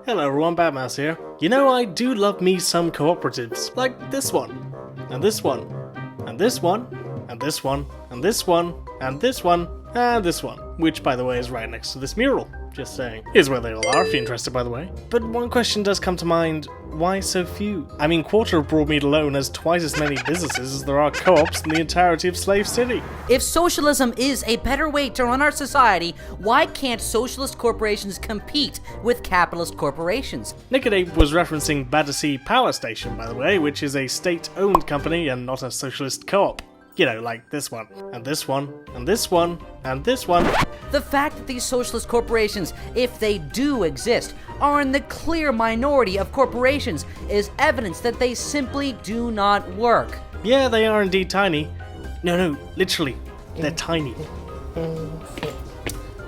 Hello everyone, Batmouse here. You know, I do love me some cooperatives, like this one, and this one, and this one, and this one, and this one, and this one, and this one, which by the way is right next to this mural. Just saying. Here's where they all are if you're interested, by the way. But one question does come to mind: why so few? I mean, Quarter of Broadmead alone has twice as many businesses as there are co-ops in the entirety of Slave City. If socialism is a better way to run our society, why can't socialist corporations compete with capitalist corporations? Nicodate was referencing Battersea Power Station, by the way, which is a state-owned company and not a socialist co-op. You know, like this one, and this one, and this one, and this one. The fact that these socialist corporations, if they do exist, are in the clear minority of corporations is evidence that they simply do not work. Yeah, they are indeed tiny. No, literally, they're tiny.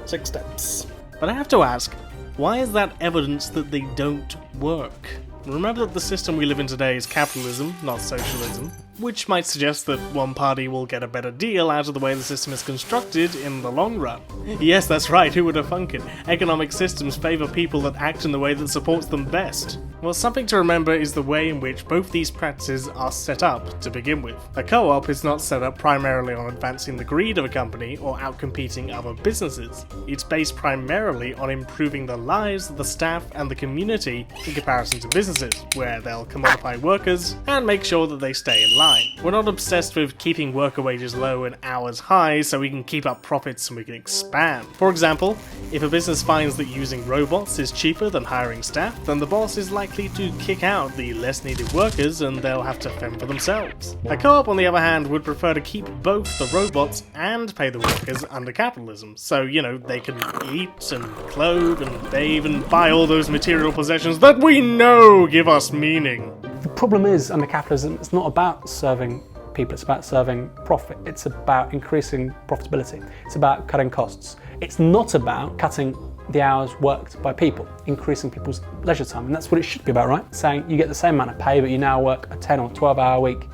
6 steps. But I have to ask, why is that evidence that they don't work? Remember that the system we live in today is capitalism, not socialism, which might suggest that one party will get a better deal out of the way the system is constructed in the long run. Yes, that's right, who would have thunk it? Economic systems favour people that act in the way that supports them best. Well, something to remember is the way in which both these practices are set up to begin with. A co-op is not set up primarily on advancing the greed of a company or outcompeting other businesses. It's based primarily on improving the lives of the staff and the community in comparison to businesses, where they'll commodify workers and make sure that they stay in line. We're not obsessed with keeping worker wages low and hours high so we can keep up profits and we can expand. For example, if a business finds that using robots is cheaper than hiring staff, then the boss is likely to kick out the less needed workers and they'll have to fend for themselves. A co-op, on the other hand, would prefer to keep both the robots and pay the workers under capitalism, so, you know, they can eat and clothe and bathe and buy all those material possessions that we know give us meaning. The problem is, under capitalism, it's not about serving people, it's about serving profit. It's about increasing profitability. It's about cutting costs. It's not about cutting the hours worked by people, increasing people's leisure time. And that's what it should be about, right? Saying you get the same amount of pay, but you now work a 10 or 12-hour week.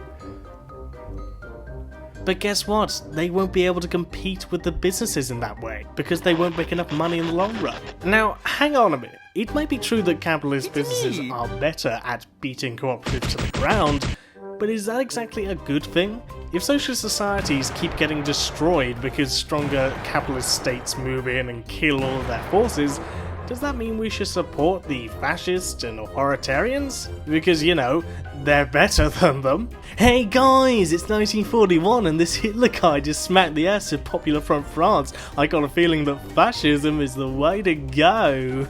But guess what? They won't be able to compete with the businesses in that way, because they won't make enough money in the long run. Now, hang on a minute. It might be true that capitalist businesses are better at beating cooperatives to the ground, but is that exactly a good thing? If socialist societies keep getting destroyed because stronger capitalist states move in and kill all of their forces, does that mean we should support the fascists and authoritarians? Because, you know, they're better than them. Hey guys, it's 1941 and this Hitler guy just smacked the ass of Popular Front France. I got a feeling that fascism is the way to go.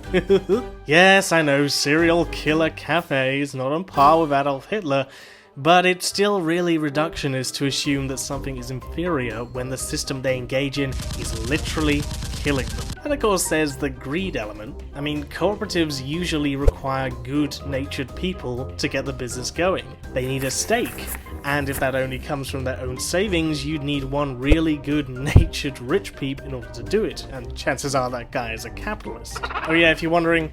Yes, I know, serial killer cafe is not on par with Adolf Hitler, but it's still really reductionist to assume that something is inferior when the system they engage in is literally killing them. And of course there's the greed element. I mean, cooperatives usually require good-natured people to get the business going. They need a stake, and if that only comes from their own savings, you'd need one really good-natured rich peep in order to do it, and chances are that guy is a capitalist. Oh yeah, if you're wondering,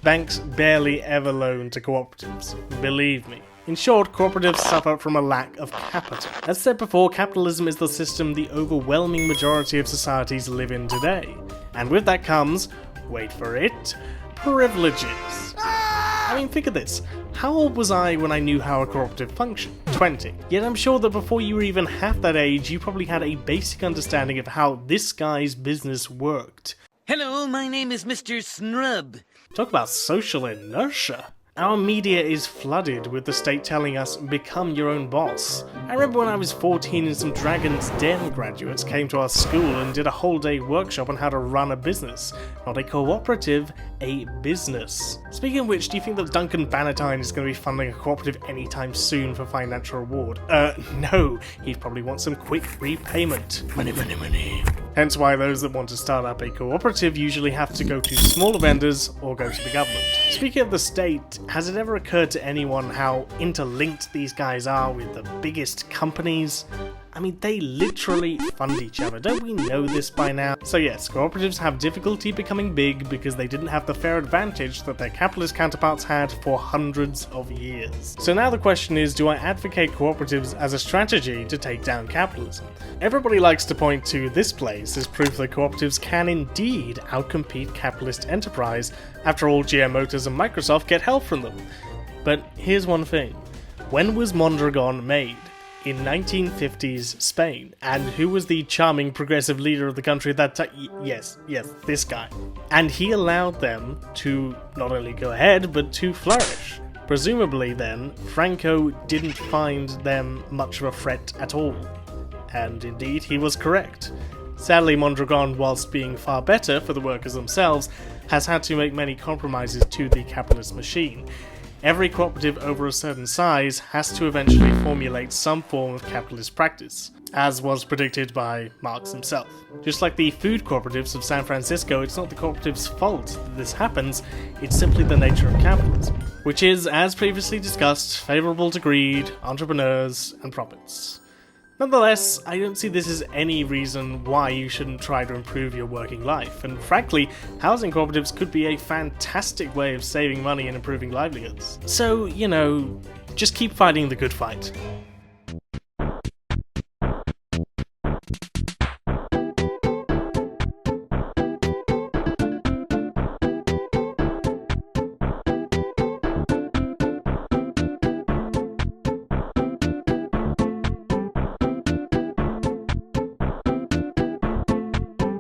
banks barely ever loan to cooperatives, believe me. In short, cooperatives suffer from a lack of capital. As said before, capitalism is the system the overwhelming majority of societies live in today. And with that comes, wait for it, privileges. I mean, think of this. How old was I when I knew how a cooperative functioned? 20. Yet I'm sure that before you were even half that age, you probably had a basic understanding of how this guy's business worked. Hello, my name is Mr. Snrub. Talk about social inertia. Our media is flooded with the state telling us, become your own boss. I remember when I was 14 and some Dragon's Den graduates came to our school and did a whole day workshop on how to run a business. Not a cooperative, a business. Speaking of which, do you think that Duncan Bannatyne is going to be funding a cooperative anytime soon for financial reward? No. He'd probably want some quick repayment. Money, money, money. Hence why those that want to start up a cooperative usually have to go to smaller vendors or go to the government. Speaking of the state, has it ever occurred to anyone how interlinked these guys are with the biggest companies? I mean, they literally fund each other. Don't we know this by now? So yes, cooperatives have difficulty becoming big because they didn't have the fair advantage that their capitalist counterparts had for hundreds of years. So now the question is, do I advocate cooperatives as a strategy to take down capitalism? Everybody likes to point to this place as proof that cooperatives can indeed outcompete capitalist enterprise. After all, GM Motors and Microsoft get help from them. But here's one thing. When was Mondragon made? In 1950s Spain. And who was the charming progressive leader of the country at that time? Yes, this guy. And he allowed them to not only go ahead, but to flourish. Presumably then, Franco didn't find them much of a threat at all. And indeed, he was correct. Sadly, Mondragon, whilst being far better for the workers themselves, has had to make many compromises to the capitalist machine. Every cooperative over a certain size has to eventually formulate some form of capitalist practice, as was predicted by Marx himself. Just like the food cooperatives of San Francisco, it's not the cooperative's fault that this happens, it's simply the nature of capitalism, which is, as previously discussed, favourable to greed, entrepreneurs, and profits. Nonetheless, I don't see this as any reason why you shouldn't try to improve your working life, and frankly, housing cooperatives could be a fantastic way of saving money and improving livelihoods. So, just keep fighting the good fight.